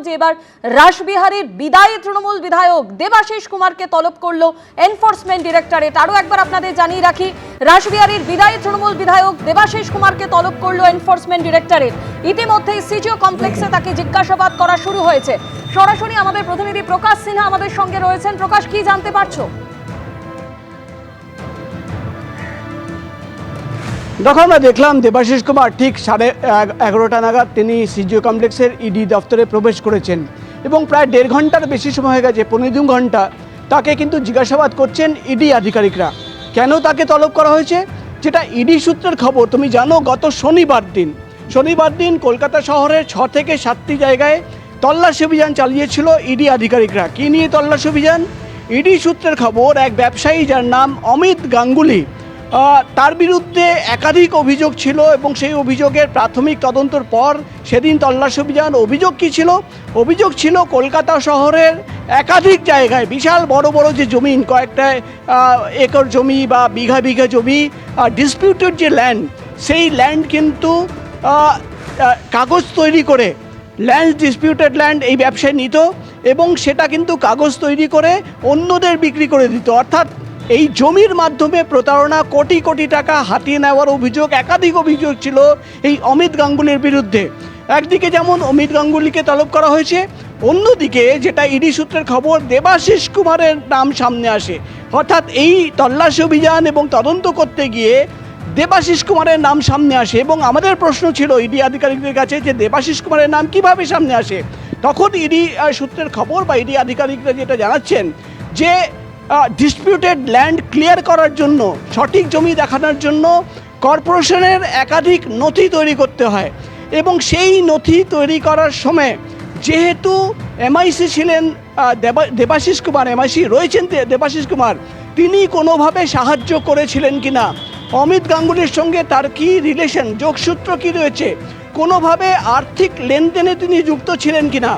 যে এবার রাসবিহারীর বিদায়ী তৃণমূল বিধায়ক দেবাশিস কুমারকে তলব করলো এনফোর্সমেন্ট ডিরেক্টরেট। আরও একবার আপনাদের জানিয়ে রাখি, রাসবিহারীর বিদায়ী তৃণমূল বিধায়ক দেবাশিস কুমারকে তলব করলো এনফোর্সমেন্ট ডিরেক্টরেট। ইতিমধ্যেই সিজিও কমপ্লেক্সে তাকে জিজ্ঞাসাবাদ করা শুরু হয়েছে। সরাসরি আমাদের প্রতিনিধি প্রকাশ সিনহা আমাদের সঙ্গে রয়েছেন। প্রকাশ, কি জানতে পারছো? দেখো, আমরা দেখলাম দেবাশিস কুমার ঠিক 11:30 নাগাদ তিনি সিজিও কমপ্লেক্সের ইডি দপ্তরে প্রবেশ করেছেন এবং প্রায় 1.5 ঘন্টার বেশি সময় হয়ে গেছে, 1.25 ঘন্টা তাকে কিন্তু জিজ্ঞাসাবাদ করছেন ইডি আধিকারিকরা। কেন তাকে তলব করা হয়েছে, যেটা ইডি সূত্রের খবর, তুমি জানো গত শনিবার দিন কলকাতা শহরের 6 থেকে 7টি জায়গায় তল্লাশি অভিযান চালিয়েছিল ইডি আধিকারিকরা। কী নিয়ে তল্লাশি অভিযান? ইডি সূত্রের খবর, এক ব্যবসায়ী যার নাম অমিত গাঙ্গুলি, তার বিরুদ্ধে একাধিক অভিযোগ ছিল এবং সেই অভিযোগের প্রাথমিক তদন্তর পর সেদিন তল্লাশি অভিযান। অভিযোগ কী ছিল? অভিযোগ ছিল কলকাতা শহরের একাধিক জায়গায় বিশাল বড় বড় যে জমিন, কয়েকটা একর জমি বা বিঘা বিঘা জমি, ডিসপিউটেড যে ল্যান্ড, সেই ল্যান্ড কিন্তু কাগজ তৈরি করে, ল্যান্ড ডিসপিউটেড ল্যান্ড এই ব্যবসায় নিত এবং সেটা কিন্তু কাগজ তৈরি করে অন্যদের বিক্রি করে দিত। অর্থাৎ এই জমির মাধ্যমে প্রতারণা, কোটি কোটি টাকা হাতিয়ে নেওয়ার অভিযোগ, একাধিক অভিযোগ ছিল এই অমিত গাঙ্গুলির বিরুদ্ধে। একদিকে যেমন অমিত গাঙ্গুলিকে তলব করা হয়েছে, অন্যদিকে যেটা ইডি সূত্রের খবর, দেবাশিস কুমারের নাম সামনে আসে। অর্থাৎ এই তল্লাশি অভিযান এবং তদন্ত করতে গিয়ে দেবাশিস কুমারের নাম সামনে আসে এবং আমাদের প্রশ্ন ছিল ইডি আধিকারিকদের কাছে যে দেবাশিস কুমারের নাম কিভাবে সামনে আসে। তখন ইডি সূত্রের খবর বা ইডি আধিকারিকরা যেটা জানাচ্ছেন যে ডিসপিউটেড ল্যান্ড ক্লিয়ার করার জন্য, সঠিক জমি দেখানোর জন্য কর্পোরেশনের একাধিক নথি তৈরি করতে হয় এবং সেই নথি তৈরি করার সময় যেহেতু এমআইসি ছিলেন দেবাশিস কুমার, এমআইসি রয়েছেন দেবাশিস কুমার, তিনি কোনোভাবে সাহায্য করেছিলেন কিনা, অমিত গাঙ্গুলির সঙ্গে তার কি রিলেশন, যোগসূত্র কি রয়েছে, কোনোভাবে আর্থিক লেনদেনে তিনি যুক্ত ছিলেন কিনা,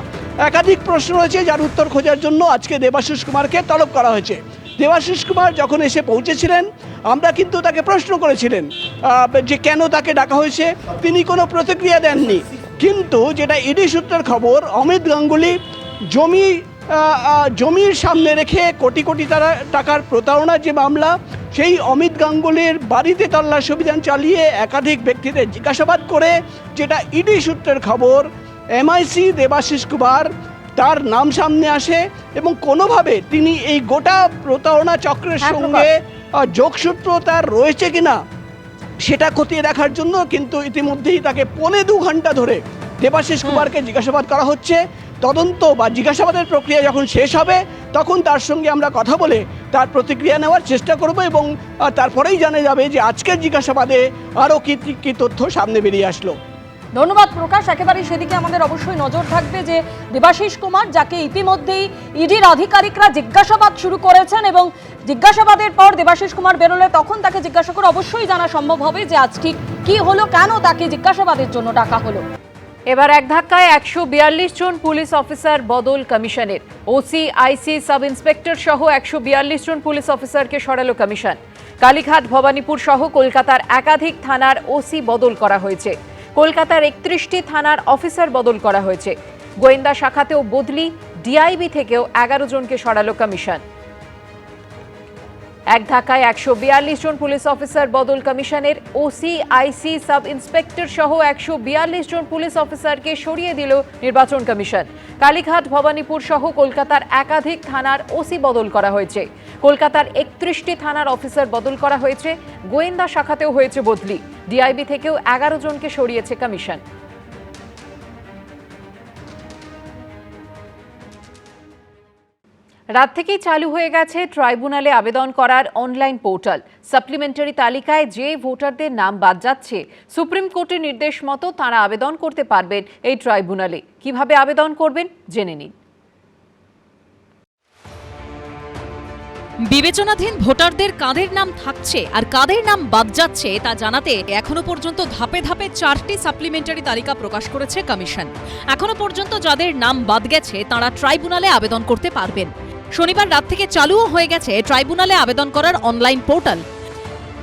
একাধিক প্রশ্ন রয়েছে, যার উত্তর খোঁজার জন্য আজকে দেবাশিস কুমারকে তলব করা হয়েছে। দেবাশিস কুমার যখন এসে পৌঁছেছিলেন, আমরা কিন্তু তাকে প্রশ্ন করেছিলেন যে কেন তাকে ডাকা হয়েছে, তিনি কোনো প্রতিক্রিয়া দেননি। কিন্তু যেটা ইডি সূত্রের খবর, অমিত গাঙ্গুলি জমির সামনে রেখে কোটি কোটি টাকার প্রতারণার যে মামলা, সেই অমিত গাঙ্গুলির বাড়িতে তল্লাশি অভিযান চালিয়ে একাধিক ব্যক্তিদের জিজ্ঞাসাবাদ করে, যেটা ইডি সূত্রের খবর, এমআইসি দেবাশিস কুমার তার নাম সামনে আসে এবং কোনোভাবে তিনি এই গোটা প্রতারণা চক্রের সঙ্গে যোগসূত্র তার রয়েছে কিনা সেটা খতিয়ে দেখার জন্য কিন্তু ইতিমধ্যেই তাকে 1.25 ঘন্টা ধরে দেবাশিস কুমারকে জিজ্ঞাসাবাদ করা হচ্ছে। তদন্ত বা জিজ্ঞাসাবাদের প্রক্রিয়া যখন শেষ হবে তখন তার সঙ্গে আমরা কথা বলে তার প্রতিক্রিয়া নেওয়ার চেষ্টা করব এবং তারপরেই জানা যাবে যে আজকের জিজ্ঞাসাবাদে আরও কী তথ্য সামনে বেরিয়ে আসলো। ধন্যবাদ প্রকাশ। একেবারেই সেদিকে আমাদের অবশ্যই নজর থাকবে যে দেবাশিস কুমার, যাকে ইতিমধ্যেই ইডির আধিকারিকরা জিজ্ঞাসাবাদ শুরু করেছেন এবং জিজ্ঞাসাবাদের পর দেবাশিস কুমার বেরোলে তখন তাকে জিজ্ঞাসা করে অবশ্যই জানা সম্ভব হবে যে আজ ঠিক কি হলো, কেন তাকে জিজ্ঞাসাবাদের জন্য ডাকা হলো। এবার এক ধাক্কায় 142 জন পুলিশ অফিসার বদল কমিশনের। ওসি, আইসি, সাব ইন্সপেক্টর সহ 142 জন পুলিশ অফিসারকে সরালো কমিশন। কালীঘাট, ভবানীপুর সহ কলকাতার একাধিক থানার ওসি বদল করা হয়েছে। কলকাতার 31টি থানার অফিসার বদল করা হয়েছে। গোয়েন্দা শাখাতেও বদলি, ডিআইবি থেকেও 11 জনকে সরালো কমিশন। এক ধাক্কায় 142 জন পুলিশ অফিসার বদল কমিশনের। ওসি, আইসি, সাব ইন্সপেক্টর সহ 142 জন পুলিশ অফিসারকে সরিয়ে দিল নির্বাচন কমিশন। কালীঘাট, ভবানীপুর সহ কলকাতার একাধিক থানার ওসি বদল করা হয়েছে। কলকাতার 31টি থানার অফিসার বদল করা হয়েছে। গোয়েন্দা শাখাতেও হয়েছে বদলি, ডিআইবি থেকেও 11 জনকে সরিয়েছে কমিশন। রাত থেকেই চালু হয়ে গেছে ট্রাইব্যুনালে আবেদন করার অনলাইন পোর্টাল। সাপ্লিমেন্টারি তালিকায় যে ভোটারদের নাম বাদ যাচ্ছে, সুপ্রিম কোর্টের নির্দেশ মতো তাঁরা আবেদন করতে পারবেন এই ট্রাইব্যুনালে। কিভাবে আবেদন করবেন জেনে নিন। বিবেচনাধীন ভোটারদের কাদের নাম থাকছে আর কাদের নাম বাদ যাচ্ছে তা জানাতে এখনো পর্যন্ত ধাপে ধাপে 4টি সাপ্লিমেন্টারি তালিকা প্রকাশ করেছে কমিশন। এখনো পর্যন্ত যাদের নাম বাদ গেছে তাঁরা ট্রাইব্যুনালে আবেদন করতে পারবেন। শনিবার রাত থেকে চালুও হয়ে গেছে ট্রাইব্যুনালে আবেদন করার অনলাইন পোর্টাল।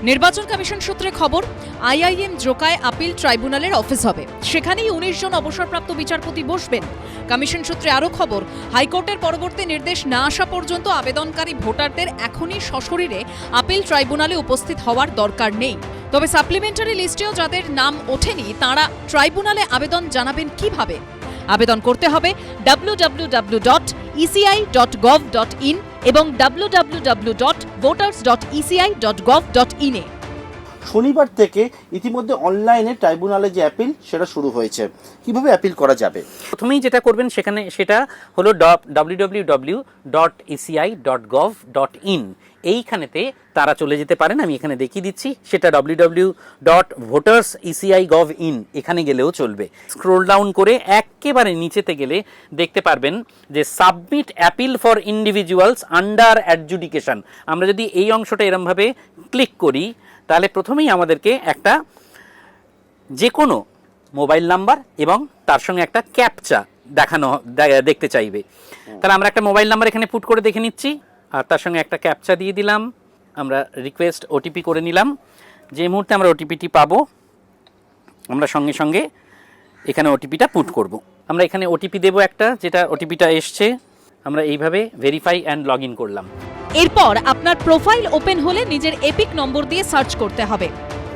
নির্বাচন কমিশন সূত্রে খবর, আইআইএম জোকায় আপিল ট্রাইব্যুনালের অফিস হবে। সেখানেই 19 জন অবসরপ্রাপ্ত বিচারপতি বসবেন। কমিশন সূত্রে আরও খবর, হাইকোর্টের পরবর্তী নির্দেশ না আসা পর্যন্ত আবেদনকারী ভোটারদের এখনই সশরীরে আপিল ট্রাইব্যুনালে উপস্থিত হওয়ার দরকার নেই। তবে সাপ্লিমেন্টারি লিস্টেও যাদের নাম ওঠেনি তাঁরা ট্রাইব্যুনালে আবেদন জানাবেন কিভাবে? আবেদন করতে হবে www.eci.gov.in এবং www.voters.eci.gov.in এ। শনিবার থেকে ইতিমধ্যে অনলাইনে ট্রাইব্যুনালে যে অ্যাপিল সেটা শুরু হয়েছে। কিভাবে অ্যাপিল করা যাবে? প্রথমেই যেটা করবেন সেটা হলো www.eci.gov.in। এইখানেতে তারা চলে যেতে পারেন, আমি এখানে দেখিয়ে দিচ্ছি। সেটা www.voters.eci.gov.in এখানে গেলেও চলবে। স্ক্রোল ডাউন করে একেবারে নিচেতে গেলে দেখতে পারবেন যে submit appeal for individuals under adjudication. আমরা যদি এই অংশটা এরমভাবে ক্লিক করি তাহলে প্রথমেই আমাদেরকে একটা যে কোনো মোবাইল নাম্বার এবং তার সঙ্গে একটা ক্যাপচা দেখতে চাইবে। তাহলে আমরা একটা মোবাইল নাম্বার এখানে পুট করে দেখে নিচ্ছি, আর তার সঙ্গে একটা ক্যাপচা দিয়ে দিলাম। আমরা রিকোয়েস্ট ওটিপি করে নিলাম। যে মুহূর্তে আমরা ওটিপিটি পাবো আমরা সঙ্গে সঙ্গে এখানে ওটিপিটা পুট করব। আমরা এখানে ওটিপি দেবো একটা, যেটা ওটিপিটা এসছে। আমরা এইভাবে ভেরিফাই অ্যান্ড লগ ইন করলাম। এরপর আপনার প্রোফাইল ওপেন হলে নিজের এপিক নম্বর দিয়ে সার্চ করতে হবে।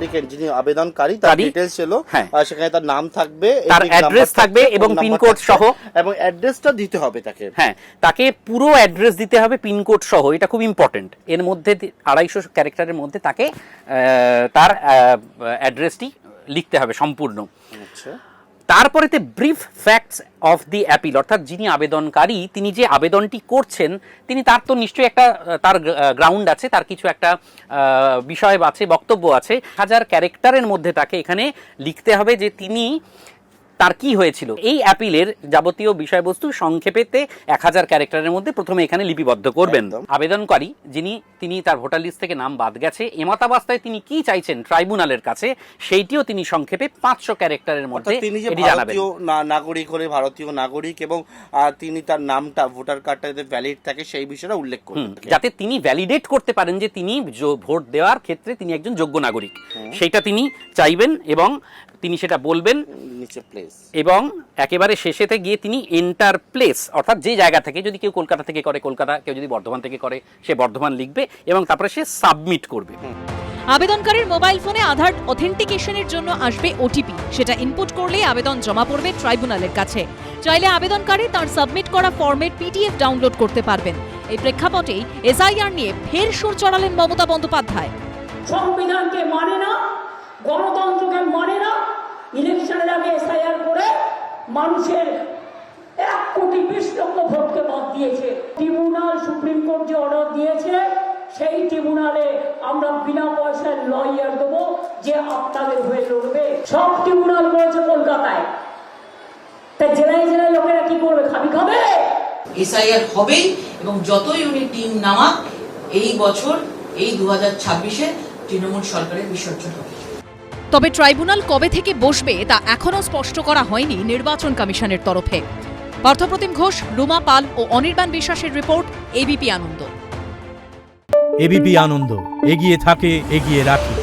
দেখেন যিনি আবেদনকারী তার ডিটেইলস ছিল, আর সেখানে তার নাম থাকবে, তার অ্যাড্রেস থাকবে এবং পিনকোড সহ, এবং অ্যাড্রেসটা দিতে হবে তাকে। হ্যাঁ, তাকে পুরো অ্যাড্রেস দিতে হবে পিনকোড সহ। এটা খুব ইম্পর্টেন্ট। এর মধ্যে 250 ক্যারেক্টারের মধ্যে তাকে তার অ্যাড্রেসটি লিখতে হবে সম্পূর্ণ। আচ্ছা, তারপরেতে brief facts of the appeal, অর্থাৎ যিনি আবেদনকারী তিনি যে আবেদনটি করছেন তিনি তার তো নিশ্চয়ই একটা তার গ্রাউন্ড আছে, তার কিছু একটা বিষয় আছে, বক্তব্য আছে। 1000 ক্যারেক্টারের মধ্যে তাকে এখানে লিখতে হবে যে তিনি তার কি হয়েছিল। এই অ্যাপিলের যাবতীয় বিষয়বস্তু সংক্ষেপেতে 1000 ক্যারেক্টারের মধ্যে প্রথমে এখানে লিপিবদ্ধ করবেন। আবেদনকারী তিনি তার ভোটার লিস্ট থেকে নাম বাদ গেছে, এমতাবস্থায় তিনি কি চাইছেন ট্রাইব্যুনালের কাছে সেইটিও তিনি সংক্ষেপে 500 ক্যারেক্টারের মধ্যে তিনি যে ভারতীয় নাগরিক হলে ভারতীয় নাগরিক, এবং তিনি তার নামটা ভোটার কার্ডটাতে ভ্যালিড থাকে সেই বিষয়টা উল্লেখ করবেন, যাতে তিনি ভ্যালিডেট করতে পারেন যে তিনি ভোট দেওয়ার ক্ষেত্রে তিনি একজন যোগ্য নাগরিক। সেইটা তিনি চাইবেন এবং তিনি সেটা বলবেন নিচে প্লেস, এবং একেবারে শেষেতে গিয়ে তিনি এন্টার প্লেস, অর্থাৎ যে জায়গা থেকে, যদি কেউ কলকাতা থেকে করে কলকাতা, কেউ যদি বর্ধমান থেকে করে সে বর্ধমান লিখবে এবং তারপরে সে সাবমিট করবে। আবেদনকারীর মোবাইল ফোনে আধার অথেন্টিকেশনের জন্য আসবে ওটিপি। সেটা ইনপুট করলেই আবেদন জমা পড়বে ট্রাইব্যুনালের কাছে। চাইলে আবেদনকারী তার সাবমিট করা ফর্মের পিডিএফ ডাউনলোড করতে পারবেন। এই প্রেক্ষাপটেই এসআইআর নিয়ে ফের সুর চড়ালেন মমতা বন্দ্যোপাধ্যায়। সংবিধানকে মানে না, গণতন্ত্রকে মানে না, ইলেকশনের আগে এসআইআর করে মানুষের 1,20,00,000 ভোটকে বাদ দিয়েছে। ট্রিব্যুনাল, সুপ্রিম কোর্ট যে অর্ডার দিয়েছে সেই ট্রিব্যুনালে আমরা বিনা পয়সায় লয়ার দেবো যে আপনাদের হয়ে লড়বে। সব ট্রিব্যুনাল করেছে কলকাতায়, তাই জেলায় জেলায় লোকেরা কি করবে? খাবে। এসআইআর হবেই, এবং যতই উনি টিম নামাক এই বছর এই 2026-এ তৃণমূল সরকারের বিসর্জন হবে। তবে ট্রাইব্যুনাল কবে থেকে বসবে তা এখনও স্পষ্ট করা হয়নি নির্বাচন কমিশনের তরফে। পার্থপ্রতিম ঘোষ, রুমা পাল ও অনির্বাণ বিশ্বাসের রিপোর্ট, এবিপি আনন্দ। এবিপি আনন্দ, এগিয়ে থাকে, এগিয়ে রাখে।